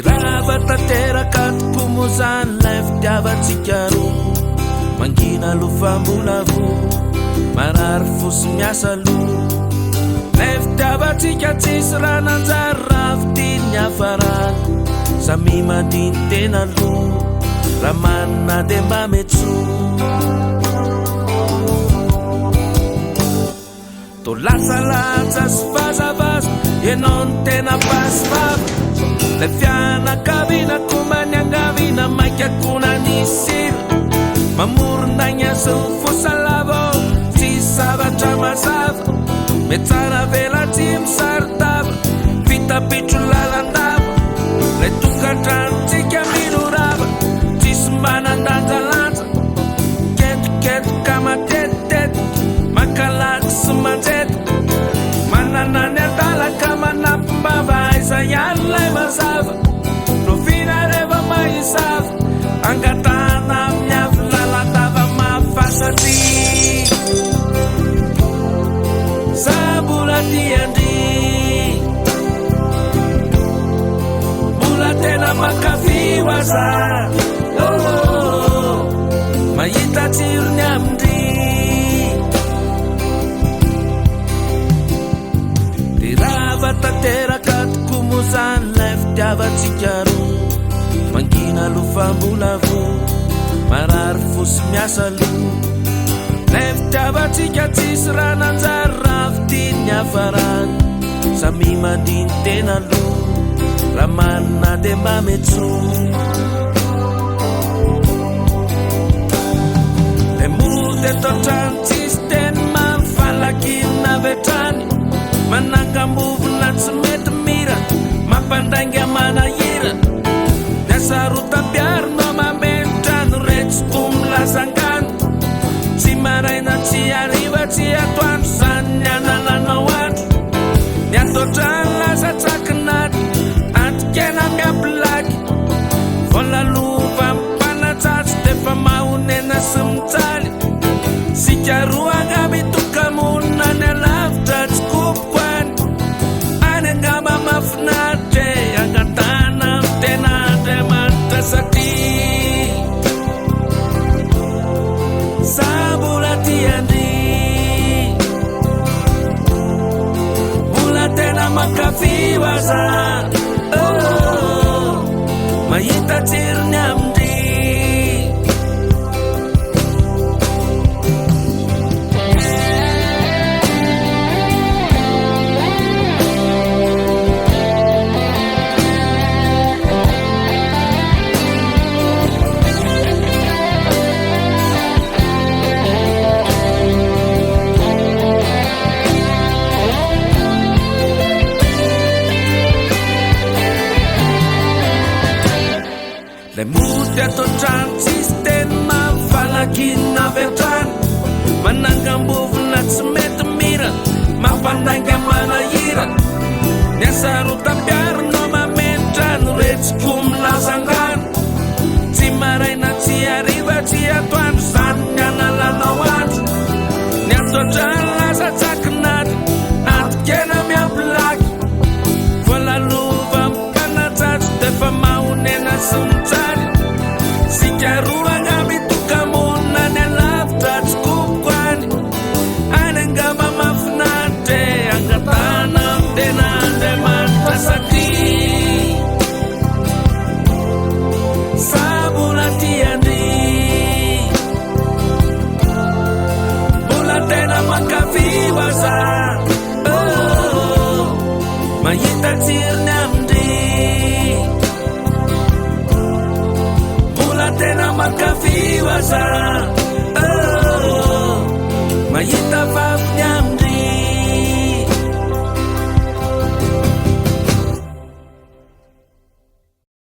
Rava tanteraka tokomozany lay fitiavatsika roa mangina lofambolavo marary fosy miasa loha lay fitiavatsika tsisy raha nanjary raha fitiny hafarana samy mandiny tena loha raha manina de mba metsoa to lasalatsa sy vazavaza ianao ny tena pasivava le fianakavina komany angavina maikakona nisira mamorondagna sy fosalava tsy zavatra mazava metsara vela tsy misaritava vitapitro lalandava le tokandranotsika mirorava tsisy manandanjalanja ketoketoka matetitety makalaky sy manjety mananany adalaka manampim-bava aiza ihany lay mazava rovina reva mahisava angatana amin'ny lalandava mafasatry sabola tiandry mbola tena makafiwaza mahita tsirony amindry rava tanteraka tokomozany lay fitiavatsika roa mangina lofambolavo marary fosy miasa loha lay fitiavatsika tsisy raha nanjary raha fitiny hafarana samy mandiny tena loha raha manina de mba metsoa le mody atao trano tsisy teny mamifalakina vetrany manangamovona tsy mety mira mampandainga manahira diasarotapiarinao mamenitrano retsiko milazangano tsy maraina tsy ariva tsy atoandro zany ny analanao andro ny atotrano lazatsakinaty antikena miapilaky volalova mipanatsatso defa mahonena sy mitsaly sikaroagna mitokamonina ny alavitra tsy kopoko angama mafinatre angatana tena andriamanitra satria sabola tiandry mbola tena makafiwaza mahita tsirony amindry le mody atao trano tsisy teny mamifalakina vetrany manangambovona tsy mety mira mampandainga manahira ny asarotapiarinao mamenitrano retsiko milazangano tsy maraina tsy ariva tsy atoandro zany ny analanao andro ny atotrano lazatsakinaty antikena miapilaky volalova mipanatsatso defa mahonena sy mitsary sikaroagna mitokamonina ny alavitra tsy kopoko any anangama mafinatre angatana tena andriamanitra satria sabola tiandry mbola tena makafiwaza mahita tsirony amindry mbola tena makafiwaza